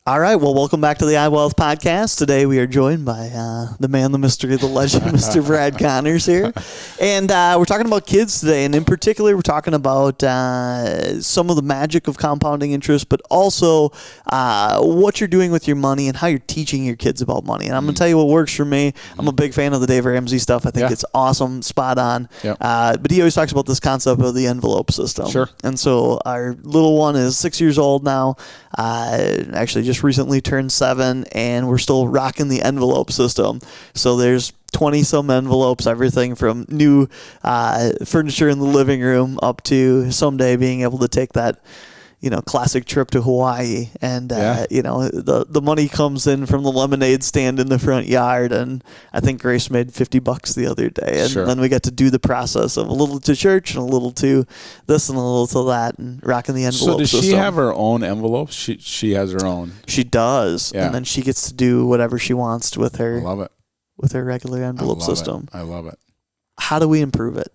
All right. Well, welcome back to the iWealth podcast. Today we are joined by the man, the mystery, the legend, Mr. Brad Connors here. And we're talking about kids today. And in particular, we're talking about some of the magic of compounding interest, but also what you're doing with your money and how you're teaching your kids about money. And I'm going to tell you what works for me. I'm a big fan of the Dave Ramsey stuff. I think it's awesome, spot on. Yep. But he always talks about this concept of the envelope system. Sure. And so our little one is 6 years old now. Actually just recently turned 7, and we're still rocking the envelope system. So there's 20 some envelopes, everything from new furniture in the living room up to someday being able to take that classic trip to Hawaii. And, the money comes in from the lemonade stand in the front yard. And I think Grace made $50 the other day. And then we got to do the process of a little to church and a little to this and a little to that and rocking the envelope system. So does she have her own envelopes? She has her own. She does. Yeah. And then she gets to do whatever she wants with her. I love it. With her regular envelope system. I love it. How do we improve it?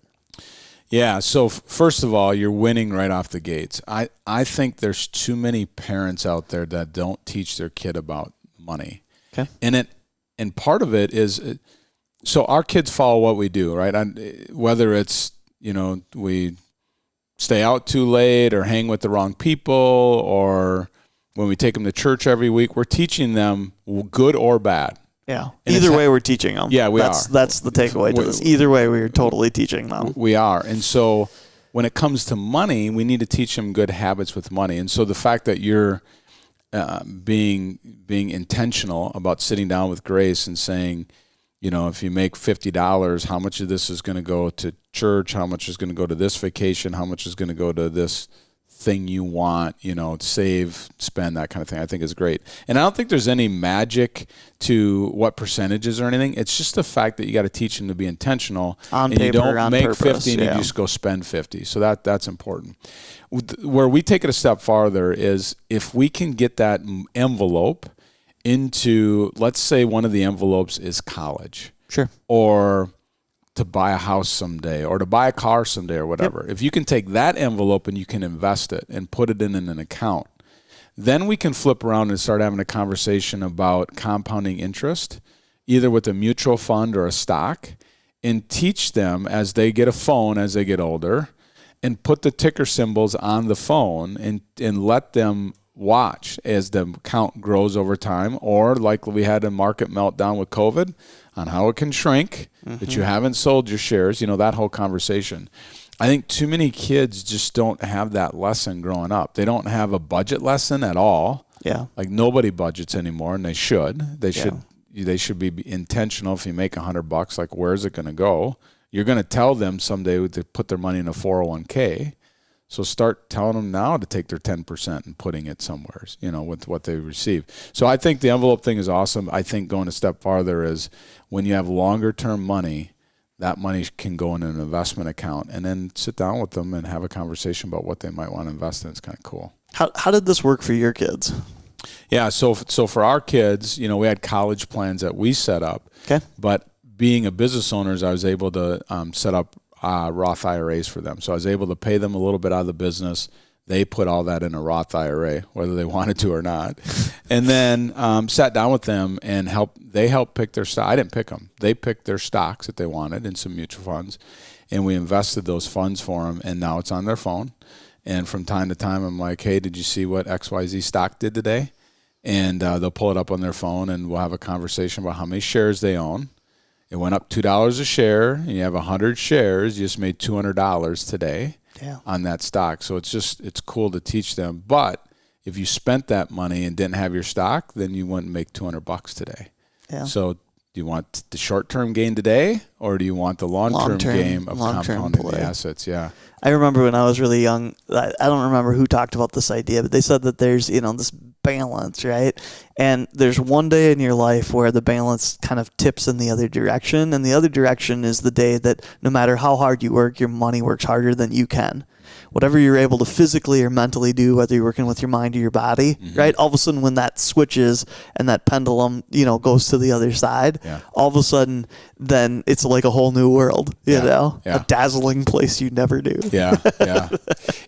Yeah, so first of all, you're winning right off the gates. I think there's too many parents out there that don't teach their kid about money. Okay. And part of it is, so our kids follow what we do, right? Whether it's, we stay out too late or hang with the wrong people, or when we take them to church every week, we're teaching them good or bad. Yeah. Either way, we're teaching them. Yeah, we are. That's the takeaway to this. Either way, we're totally teaching them. We are. And so when it comes to money, we need to teach them good habits with money. And so the fact that you're being intentional about sitting down with Grace and saying, if you make $50, how much of this is going to go to church? How much is going to go to this vacation? How much is going to go to this thing you want, save, spend, that kind of thing, I think is great. And I don't think there's any magic to what percentages or anything. It's just the fact that you got to teach them to be intentional. On and paper, you don't on make purpose, 50 and you just go spend 50. So that's important. Where we take it a step farther is if we can get that envelope into, let's say one of the envelopes is college. Sure. Or to buy a house someday or to buy a car someday or whatever. Yep. If you can take that envelope and you can invest it and put it in an account, then we can flip around and start having a conversation about compounding interest, either with a mutual fund or a stock, and teach them as they get a phone as they get older and put the ticker symbols on the phone and let them watch as the account grows over time, or like we had a market meltdown with COVID on how it can shrink, that you haven't sold your shares, that whole conversation. I think too many kids just don't have that lesson growing up. They don't have a budget lesson at all. Yeah. Like nobody budgets anymore, and they should. They should be intentional. If you make $100, like where's it going to go? You're going to tell them someday to put their money in a 401k. So start telling them now to take their 10% and putting it somewhere, with what they receive. So I think the envelope thing is awesome. I think going a step farther is when you have longer term money, that money can go in an investment account, and then sit down with them and have a conversation about what they might want to invest in. It's kind of cool. How did this work for your kids? Yeah, so for our kids, we had college plans that we set up. Okay. But being a business owner, I was able to set up Roth IRAs for them. So I was able to pay them a little bit out of the business. They put all that in a Roth IRA, whether they wanted to or not. And then sat down with them and they helped pick their stock. I didn't pick them. They picked their stocks that they wanted in some mutual funds. And we invested those funds for them. And now it's on their phone. And from time to time, I'm like, hey, did you see what XYZ stock did today? And they'll pull it up on their phone, and we'll have a conversation about how many shares they own. It went up $2 a share, and you have 100 shares. You just made $200 today on that stock. So it's cool to teach them. But if you spent that money and didn't have your stock, then you wouldn't make $200 today. Yeah. So do you want the short-term gain today, or do you want the long-term gain of compounding the assets? Yeah. I remember when I was really young, I don't remember who talked about this idea, but they said that there's, this balance, right? And there's one day in your life where the balance kind of tips in the other direction. And the other direction is the day that no matter how hard you work, your money works harder than you can. whatever you're able to physically or mentally do, whether you're working with your mind or your body, right? All of a sudden when that switches and that pendulum, goes to the other side, all of a sudden then it's like a whole new world, a dazzling place you never knew. Yeah.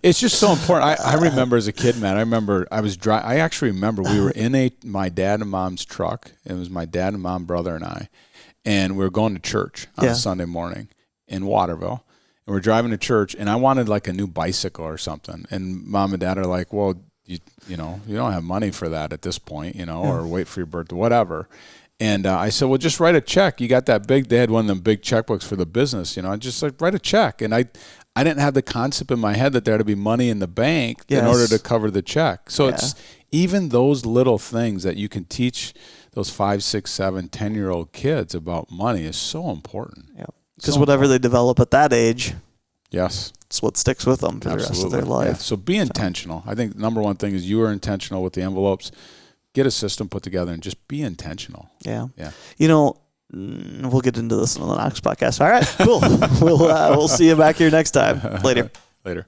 It's just so important. I remember as a kid, man, I actually remember we were in my dad and mom's truck. It was my dad and mom, brother and I, and we were going to church on a Sunday morning in Waterville. And we're driving to church, and I wanted like a new bicycle or something. And mom and dad are like, well, you don't have money for that at this point, or wait for your birthday, whatever. And I said, well, just write a check. You got that big, they had one of them big checkbooks for the business, just like write a check. And I didn't have the concept in my head that there had to be money in the bank in order to cover the check. So it's even those little things that you can teach those 5, 6, 7, 10-year-old kids about money is so important. Yeah. Because whatever they develop at that age, it's what sticks with them for the rest of their life. Yeah. So be intentional. I think the number one thing is you are intentional with the envelopes. Get a system put together and just be intentional. Yeah. We'll get into this in the next podcast. All right, cool. We'll see you back here next time. Later.